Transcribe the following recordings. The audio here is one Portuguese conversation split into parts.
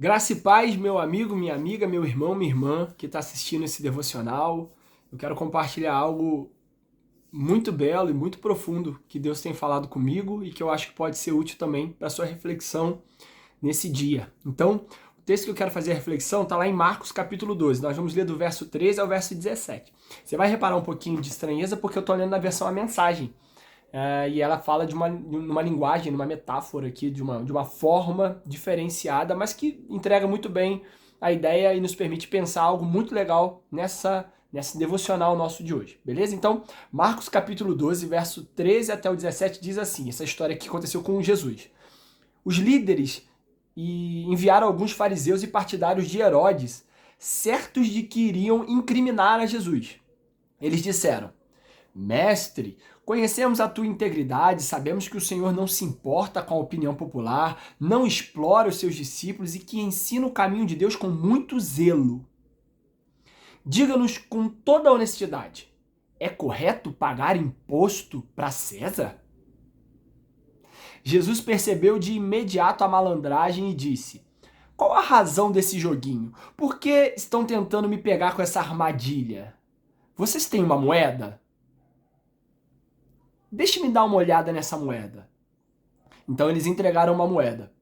Graça e paz, meu amigo, minha amiga, meu irmão, minha irmã que está assistindo esse devocional. Eu quero compartilhar algo muito belo e muito profundo que Deus tem falado comigo e que eu acho que pode ser útil também para sua reflexão nesse dia. Então, o texto que eu quero fazer a reflexão está lá em Marcos capítulo 12. Nós vamos ler do verso 13 ao verso 17. Você vai reparar um pouquinho de estranheza porque eu estou lendo na versão A Mensagem. E ela fala numa linguagem, numa metáfora aqui, de uma forma diferenciada, mas que entrega muito bem a ideia e nos permite pensar algo muito legal nesse devocional nosso de hoje, beleza? Então, Marcos capítulo 12, verso 13 até o 17 diz assim, essa história que aconteceu com Jesus. Os líderes enviaram alguns fariseus e partidários de Herodes, certos de que iriam incriminar a Jesus. Eles disseram: Mestre, conhecemos a tua integridade, sabemos que o Senhor não se importa com a opinião popular, não explora os seus discípulos e que ensina o caminho de Deus com muito zelo. Diga-nos com toda a honestidade: é correto pagar imposto para César? Jesus percebeu de imediato a malandragem e disse: Qual a razão desse joguinho? Por que estão tentando me pegar com essa armadilha? Vocês têm uma moeda? Deixe-me dar uma olhada nessa moeda. Então eles entregaram uma moeda.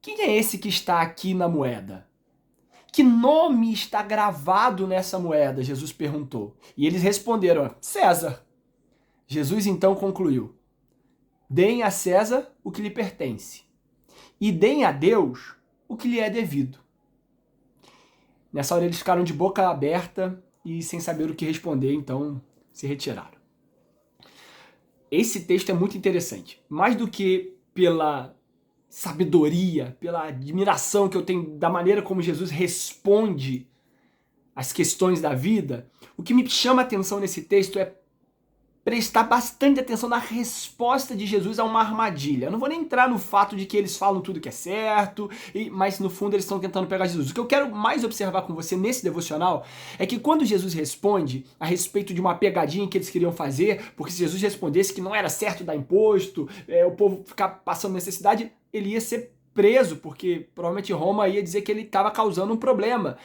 Quem é esse que está aqui na moeda? Que nome está gravado nessa moeda? Jesus perguntou. E eles responderam: César. Jesus então concluiu: Deem a César o que lhe pertence, e deem a Deus o que lhe é devido. Nessa hora eles ficaram de boca aberta e sem saber o que responder, então se retiraram. Esse texto é muito interessante. Mais do que pela sabedoria, pela admiração que eu tenho da maneira como Jesus responde às questões da vida, o que me chama a atenção nesse texto é prestar bastante atenção na resposta de Jesus a uma armadilha. Eu não vou nem entrar no fato de que eles falam tudo que é certo, mas no fundo eles estão tentando pegar Jesus. O que eu quero mais observar com você nesse devocional é que quando Jesus responde a respeito de uma pegadinha que eles queriam fazer, porque se Jesus respondesse que não era certo dar imposto, o povo ficar passando necessidade, ele ia ser preso, porque provavelmente Roma ia dizer que ele estava causando um problema.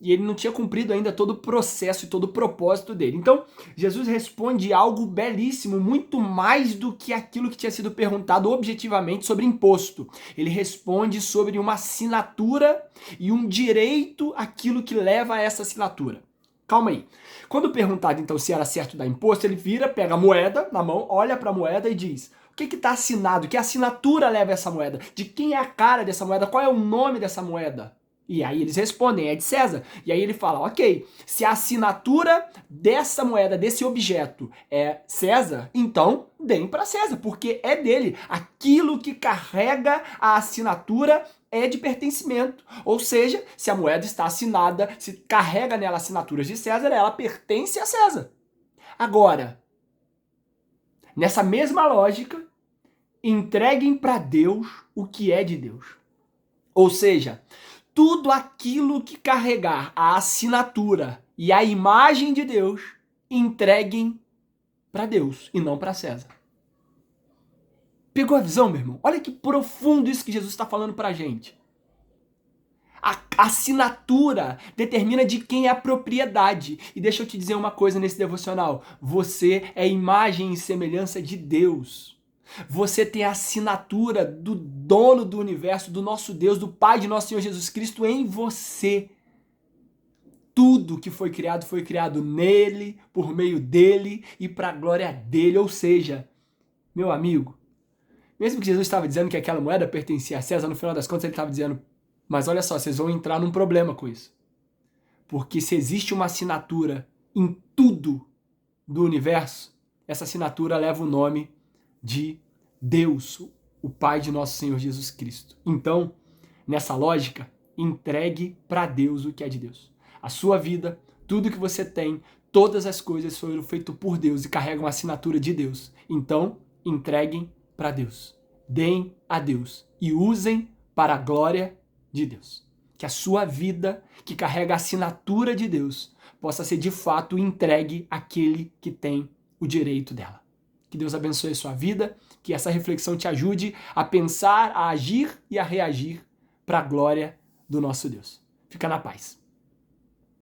E ele não tinha cumprido ainda todo o processo e todo o propósito dele. Então, Jesus responde algo belíssimo, muito mais do que aquilo que tinha sido perguntado objetivamente sobre imposto. Ele responde sobre uma assinatura e um direito àquilo que leva a essa assinatura. Calma aí. Quando perguntado, então, se era certo dar imposto, ele vira, pega a moeda na mão, olha para a moeda e diz: o que está assinado? Que assinatura leva essa moeda? De quem é a cara dessa moeda? Qual é o nome dessa moeda? E aí eles respondem: é de César. E aí ele fala: ok, se a assinatura dessa moeda, desse objeto é César, então deem para César, porque é dele. Aquilo que carrega a assinatura é de pertencimento. Ou seja, se a moeda está assinada, se carrega nela assinaturas de César, ela pertence a César. Agora, nessa mesma lógica, entreguem para Deus o que é de Deus. Ou seja, tudo aquilo que carregar a assinatura e a imagem de Deus, entreguem para Deus e não para César. Pegou a visão, meu irmão? Olha que profundo isso que Jesus está falando para a gente. A assinatura determina de quem é a propriedade. E deixa eu te dizer uma coisa nesse devocional. Você é imagem e semelhança de Deus. Você tem a assinatura do dono do universo, do nosso Deus, do Pai de nosso Senhor Jesus Cristo em você. Tudo que foi criado nele, por meio dele e para a glória dele. Ou seja, meu amigo, mesmo que Jesus estava dizendo que aquela moeda pertencia a César, no final das contas ele estava dizendo: mas olha só, vocês vão entrar num problema com isso. Porque se existe uma assinatura em tudo do universo, essa assinatura leva o nome de Deus, o Pai de nosso Senhor Jesus Cristo. Então, nessa lógica, entregue para Deus o que é de Deus. A sua vida, tudo que você tem, todas as coisas foram feitas por Deus e carregam a assinatura de Deus. Então, entreguem para Deus. Deem a Deus e usem para a glória de Deus. Que a sua vida, que carrega a assinatura de Deus, possa ser de fato entregue àquele que tem o direito dela. Que Deus abençoe a sua vida, que essa reflexão te ajude a pensar, a agir e a reagir para a glória do nosso Deus. Fica na paz.